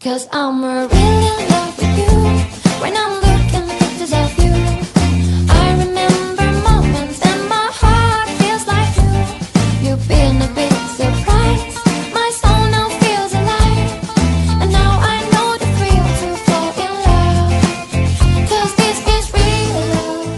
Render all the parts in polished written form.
'Cause I'm really in love with you. When I'm looking at pictures of you, I remember moments and my heart feels like new. You've been a big surprise. My soul now feels alive. And now I know the thrill to fall in love. 'Cause this is real love.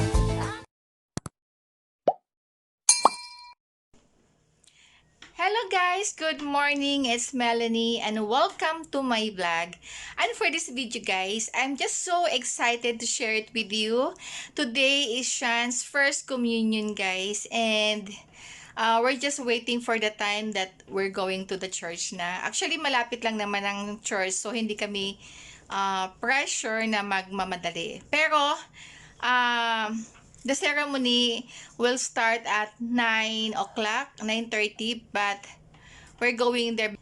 Hello guys, good morning. It's Melanie and welcome to my vlog. And for this video guys, I'm just so excited to share it with you. Today is Sean's first communion guys, and we're just waiting for the time that we're going to the church na. Actually malapit lang naman ang church, so hindi kami pressure na magmamadali. Pero the ceremony will start at 9 o'clock, 9:30, but we're going there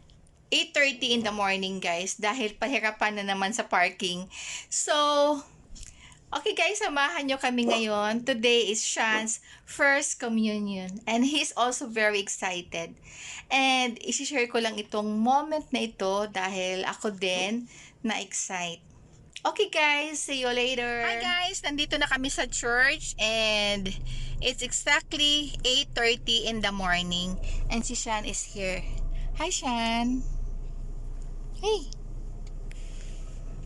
8:30 in the morning, guys, dahil pahirapan na naman sa parking. So, okay guys, samahan nyo kami ngayon. Today is Sean's first communion and he's also very excited. And isi-share ko lang itong moment na ito dahil ako din na-excite. Okay guys, see you later. Hi guys, nandito na kami sa church and it's exactly 8:30 in the morning and si Shan is here. Hi Shan. Hey.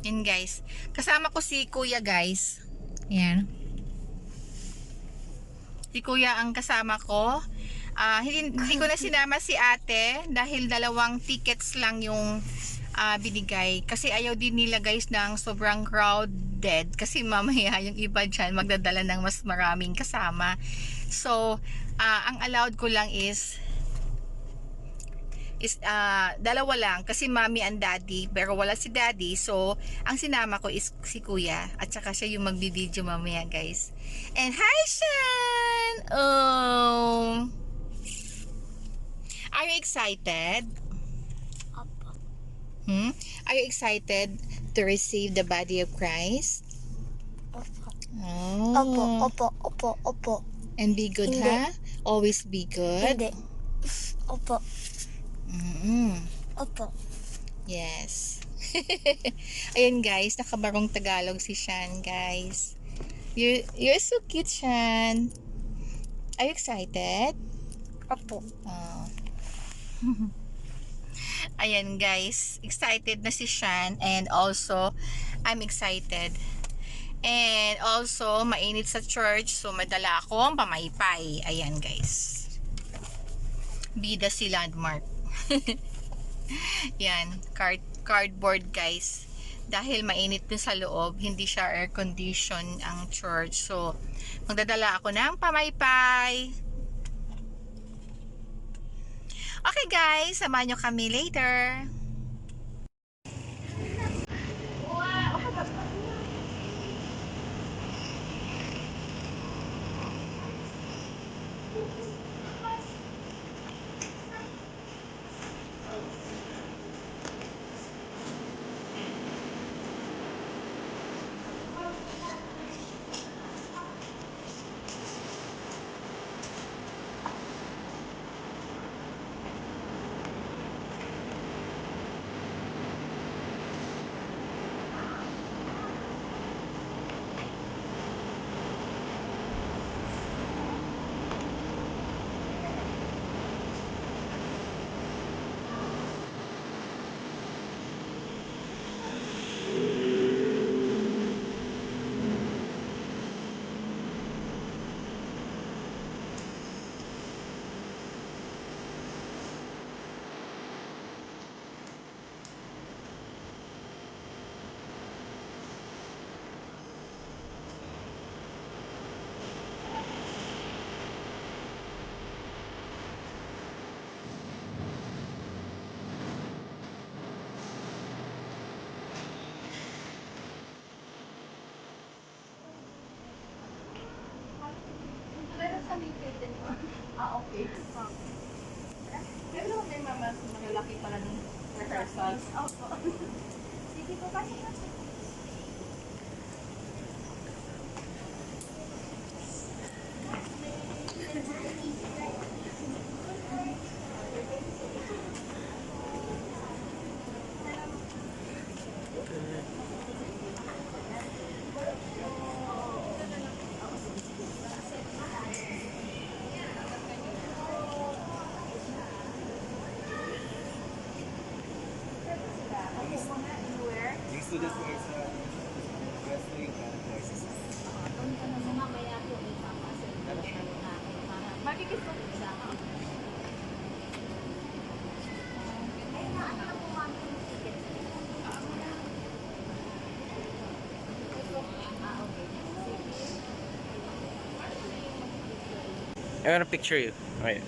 Yan guys. Kasama ko si Kuya guys. Yan. Si Kuya ang kasama ko. Hindi ko na sinama si ate dahil dalawang tickets lang yung binigay. Kasi ayaw din nila guys ng sobrang crowded. Kasi mamaya yung iba dyan magdadala ng mas maraming kasama. So, ang allowed ko lang is dalawa lang kasi mommy and daddy, pero wala si daddy, so ang sinama ko is si kuya at saka siya yung magbibideo mamaya guys. And hi Shan! Oh, are you excited? Are you excited to receive the body of Christ? Oh. Opo. And be good. Hindi. Ha? Always be good. Hindi. Opo. Opo. Yes. Ayan guys, nakabarong Tagalog si Shan guys. You're so cute, Shan. Are you excited? Opo. Oh. Ayan guys, excited na si Shan and also I'm excited. And also mainit sa church, so madala akong pamaypay. Ayan guys. Bida si Landmark. Yan, cardboard guys. Dahil mainit din sa loob, hindi siya air condition ang church. So, magdadala ako ng pamaypay. Okay guys, samahan nyo kami later. Okay. Pero may malalaki pala ng rehearsals. Sige po kasi. Students ko sa wrestling courses. I wanna picture you. Wait.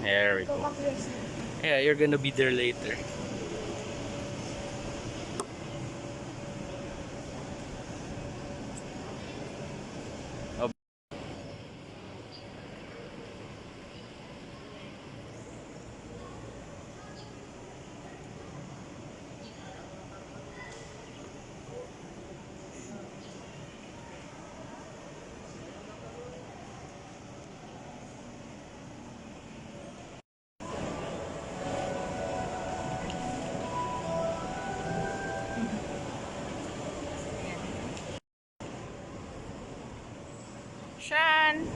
There we go. Yeah, you're gonna be there later. Oh. Shan!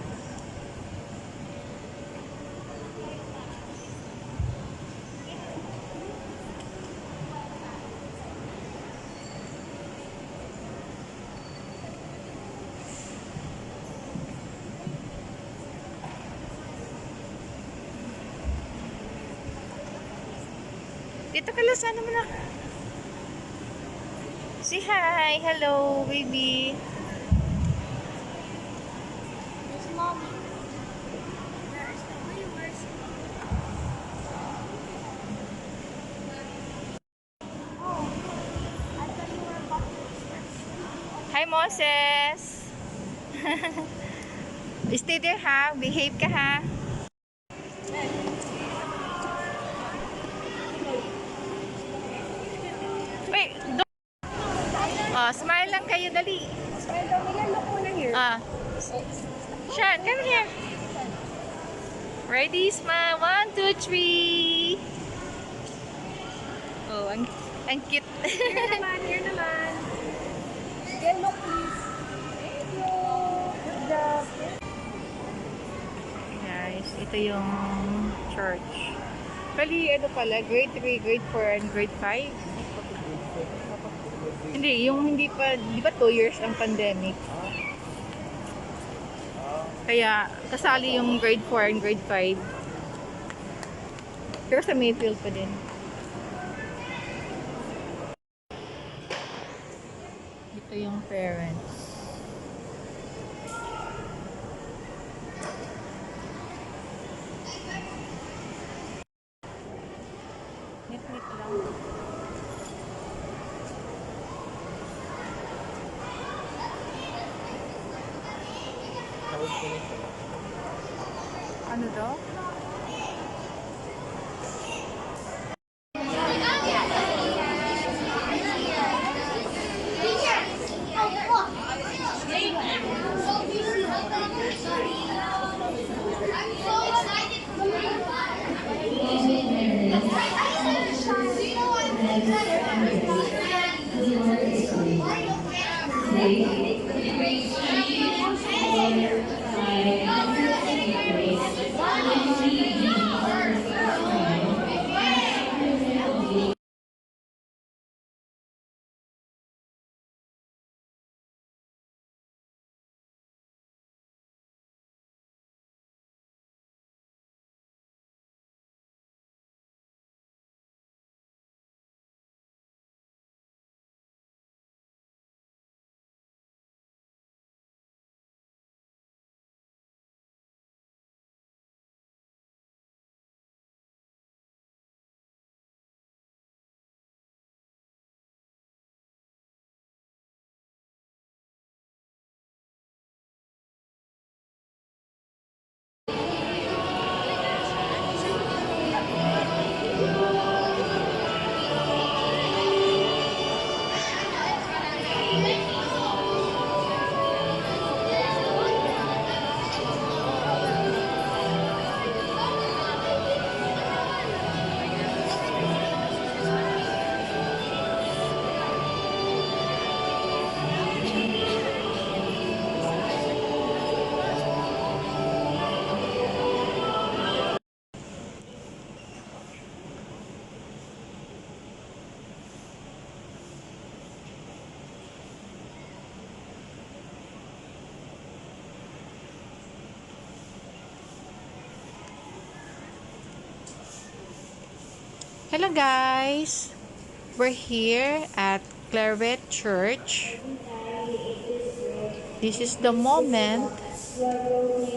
Dito ka lang, sana mo na. Say hi! Hello, baby! Where's mommy? Where's the way? Where's Oh, I thought you were back. Hi, Moses! Stay there, ha? Behave ka, ha? Wait, oh, smile lang kayo, dali. Smile daw nila. Look muna here. Ah. Shan, come here. Ready, smile. 1, 2, 3. Oh, ang cute. Here naman, here naman. Again, look please. Thank you. Good job. Guys, ito yung church. Bali, ano pala, grade 3, grade 4, and grade 5. Hindi, yung hindi pa, di ba 2 years ang pandemic? Kaya, kasali yung grade 4 and grade 5. Pero sa Mayfield pa din. Ito yung parents. Nit-nit lang. Ano daw? Hello guys! We're here at Claret Church. This is the moment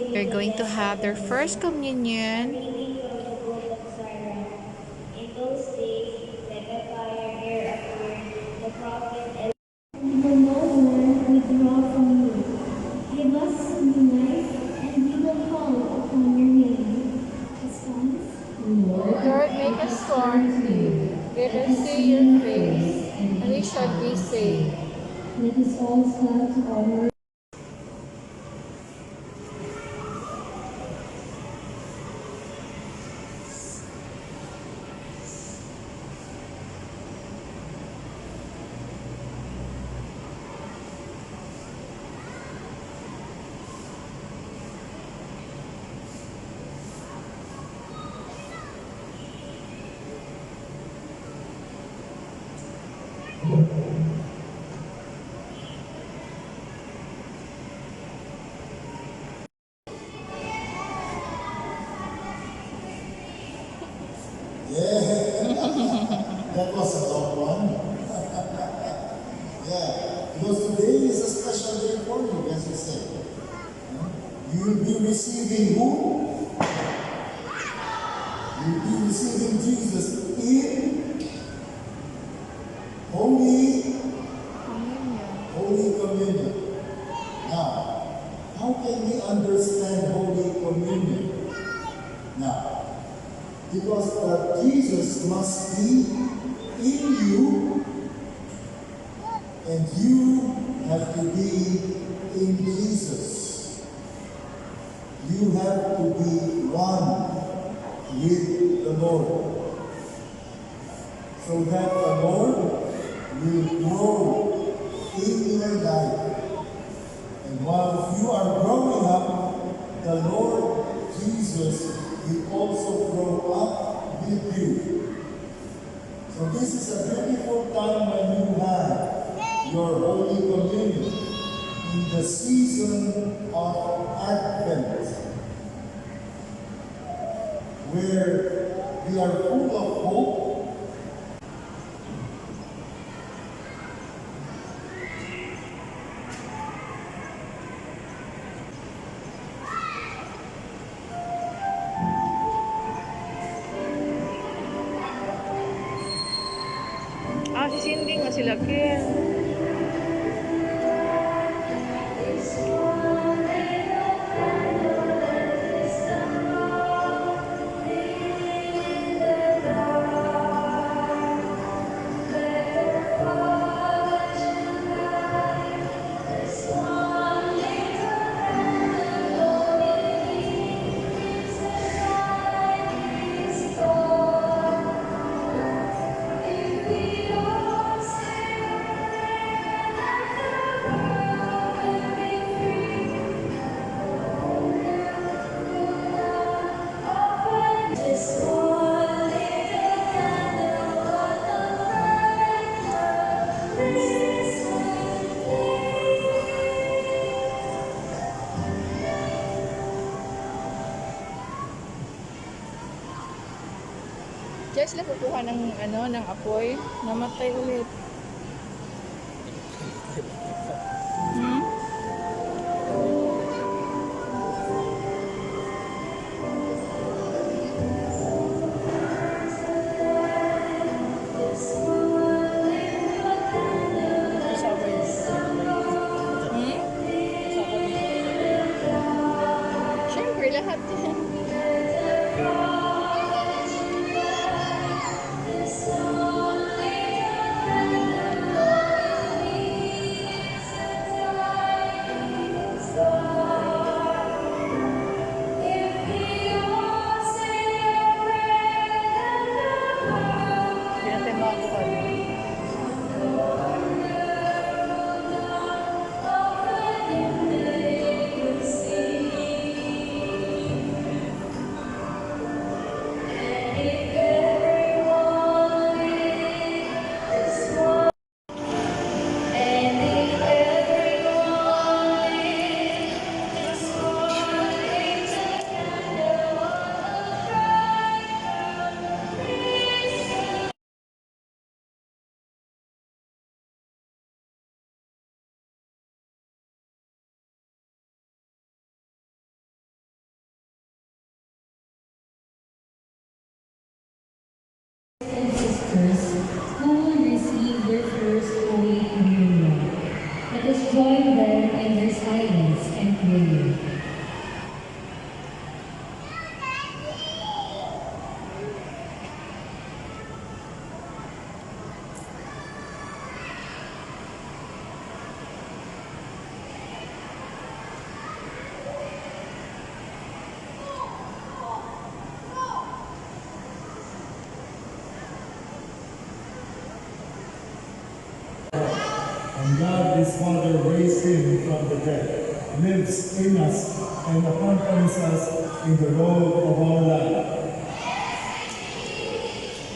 they're going to have their first communion. Will no man withdraw from you. Give us new life, and we will call upon your name. Response? Lord, make us strong. Let us see your face, and we shall be saved. Let us all stand to honor. That was a long one. Yeah, because today is a special day for you, as you say. You will be receiving who? You will be receiving Jesus in Holy Communion. Now, how can we understand Holy Communion? Now, because Jesus must be in you, and you have to be in Jesus. You have to be one with the Lord, so that the Lord will grow in your life. And while you are growing up, the Lord Jesus will also grow up with you. So this is a beautiful time when you have your Holy Communion in the season of Advent, where we are full of hope. Si Cindy nga sila, Ken. Diyan sila kukuha ng apoy. Namatay ulit. Siyempre, lahat yan. and God his Father raised him from the dead, lives in us, and accompanies us in the road of our life.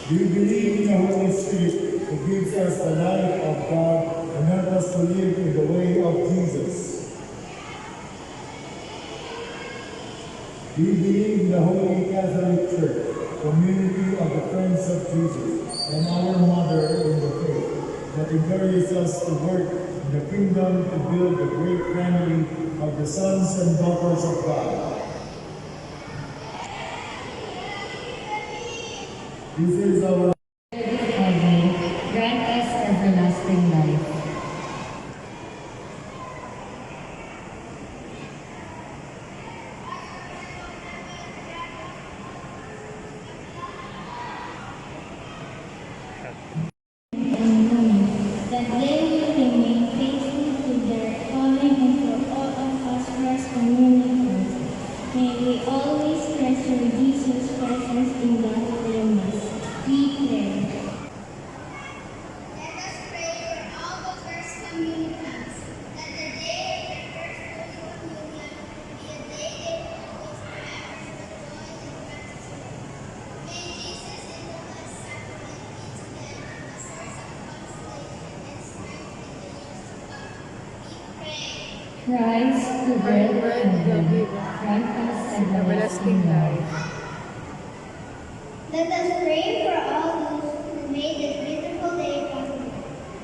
Do you believe in the Holy Spirit who gives us the life of God and help us to live in the way of Jesus? Do you believe in the Holy Catholic Church, community of the Friends of Jesus, and our Mother in the faith, that encourages us to work in the kingdom to build the great family of the sons and daughters of God? This is our Grant us everlasting life. That they will remain faithful to their calling and for all of us Christ communities. May we always treasure Jesus' presence in the Holy Mass. We pray. Let us pray for all the First Communities, that the day of their First Holy Communion be a day they will hold forever with joy and gratitude. May Jesus in the Blessed Sacrament be to them a source of consolation and strength in the years to come. We pray. Christ, the bread of heaven, grant us everlasting life. Let us pray for all those who made this beautiful day possible.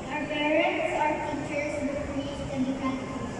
Our parents, our teachers, the priests, and the Catholics.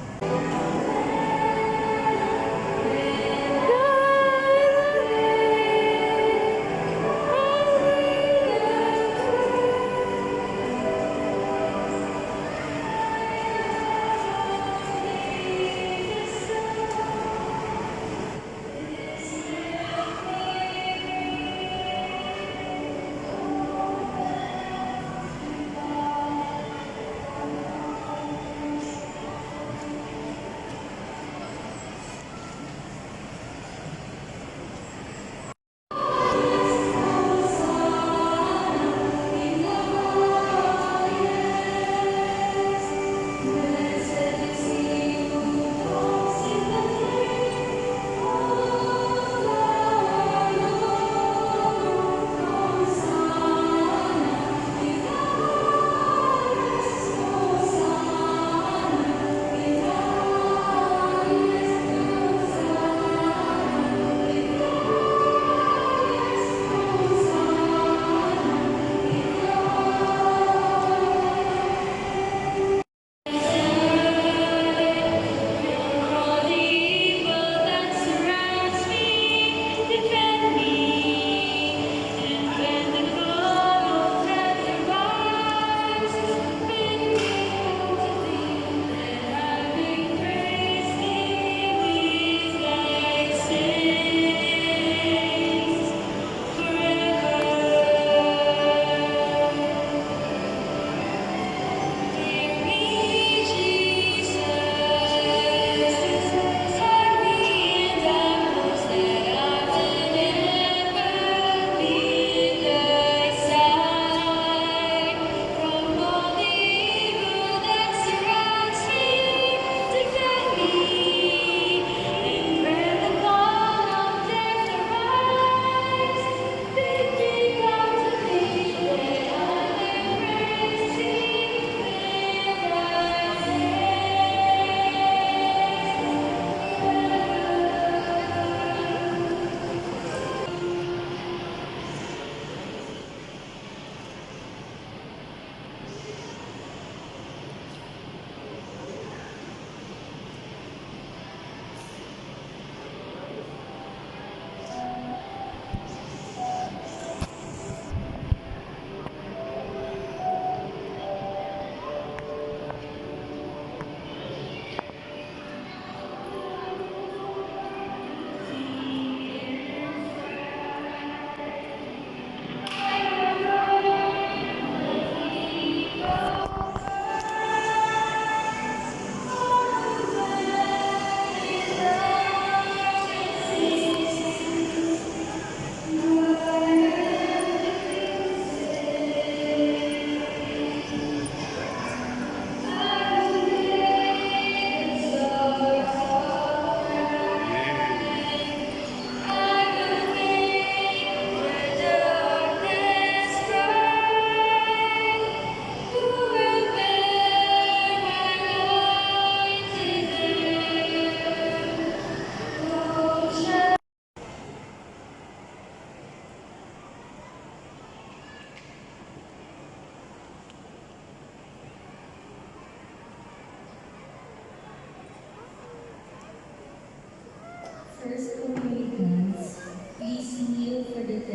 first communicants, please kneel for the day.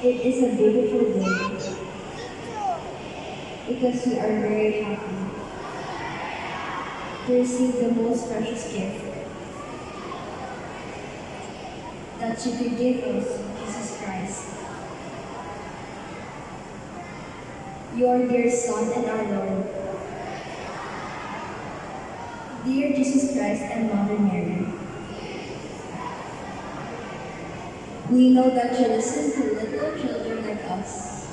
It is a beautiful day because we are very happy to receive the most precious gift that you could give us, Jesus Christ. Your dear Son and our Lord. Dear Jesus Christ and Mother Mary, we know that you listen to little children like us.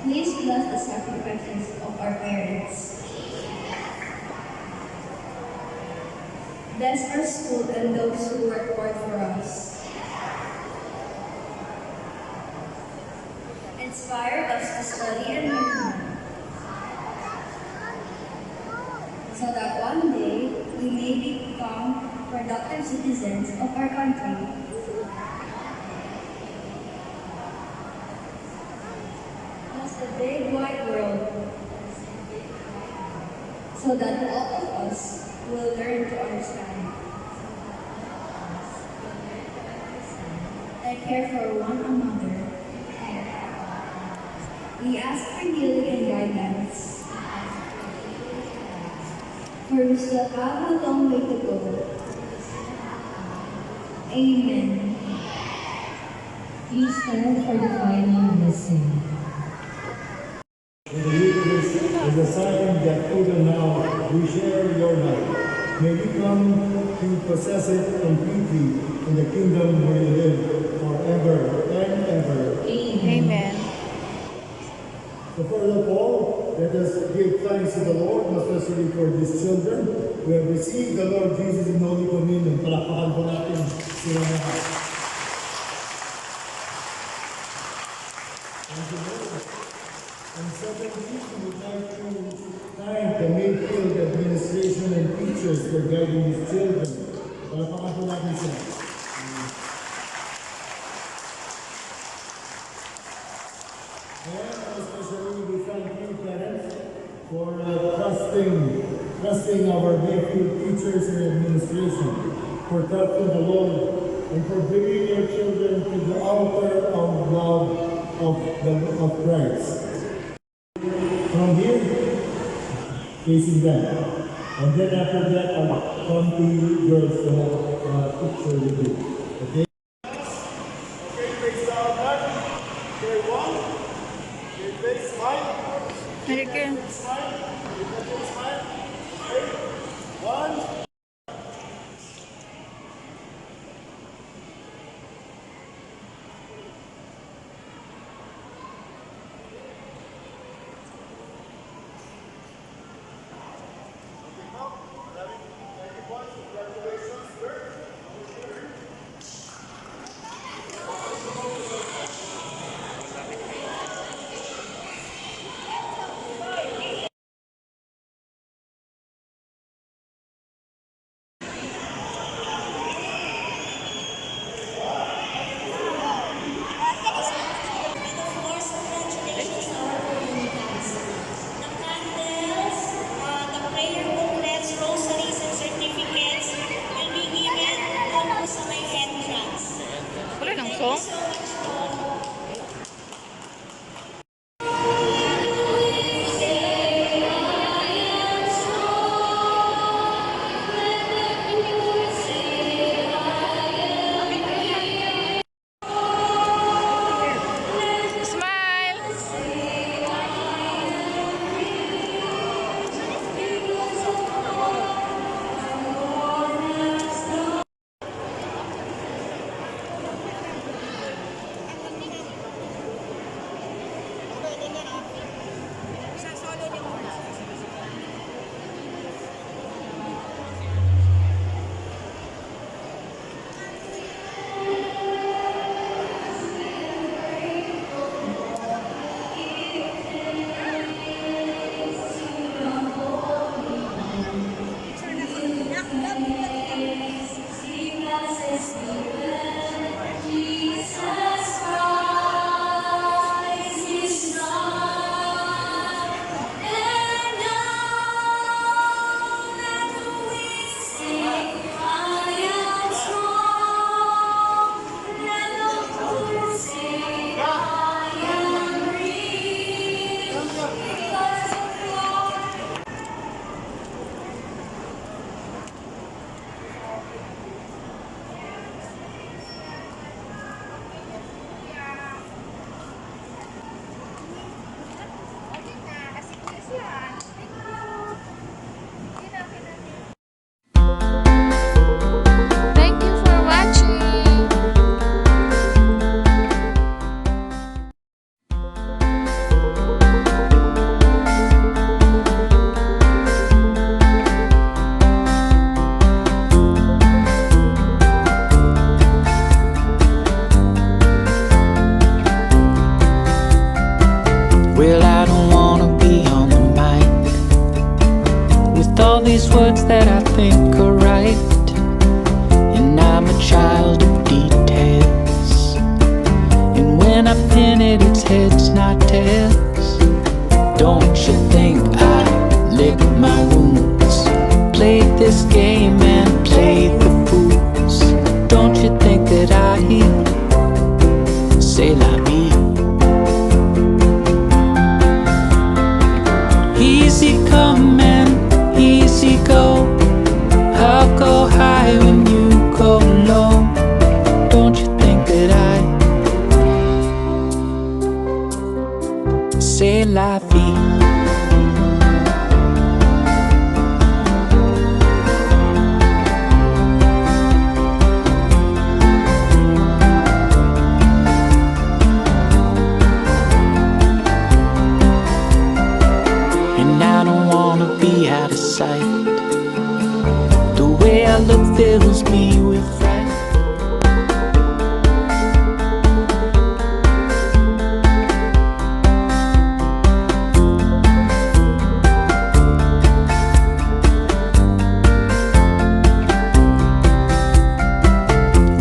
Please bless the sacrifices of our parents. Bless our school and those who work hard for us. Inspire us to study and learn, so that one day we may become productive citizens of our country. Bless the big wide world, so that all of us will learn to understand and care for one another. We ask for healing and guidance, for we still have a long way to go. Amen. Please stand for the final blessing. In the Eucharist is a sign that even now we share your life. May we come to possess it completely in the kingdom where you live forever and ever. Amen. So first of all, let us give thanks to the Lord, especially for these children who have received the Lord Jesus in Holy Communion. Palakpakan po natin sila lahat. Thank you, Lord. And secondly, we would like to thank the Mayfield administration and teachers for guiding these children. Palakpakan po natin sila. And especially we thank you, parents, for trusting our Mayfield teachers and administration, for trusting the Lord, and for bringing your children to the altar of love of Christ. From here, facing them. And then after that, I'll come to you girls to have a picture with you. Okay? Okay, face down back. Okay, one. Okay, face smile. Very good. Smile. Okay, smile. Okay. One. Wala nang song? Smile! words that I think are right, and I'm a child of details. And when I pin it, it's heads, not tails. Don't you think I lick my wounds? Played this game and played the fools. Don't you think that I say la vie? Easy come and easy go. I'll go high when you go low. Don't you think that I say la vie? And I don't wanna be out of sight. The way I look fills me with fright.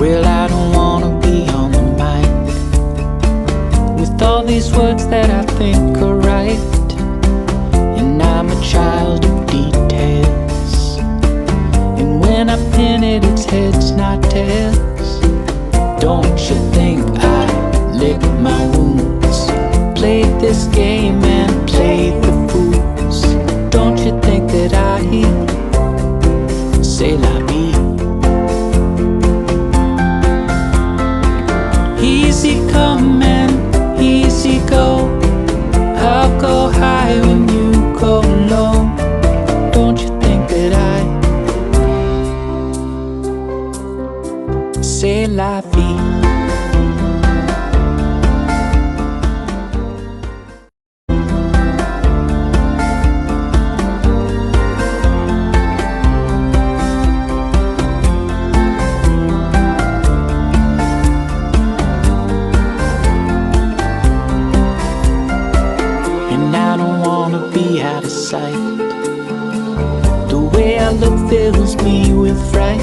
Well, I don't wanna be on the mic with all these words that I think are right, and I'm a child of details. And when I pin it, it's heads, not tails. Don't you think I lick my wounds? Played this game and played the fools. Don't you think that I say la vie? Easy come and easy go. I'll go high when you go low. Don't you think that I say la vie? And I don't wanna be out of sight. The way I look fills me with fright.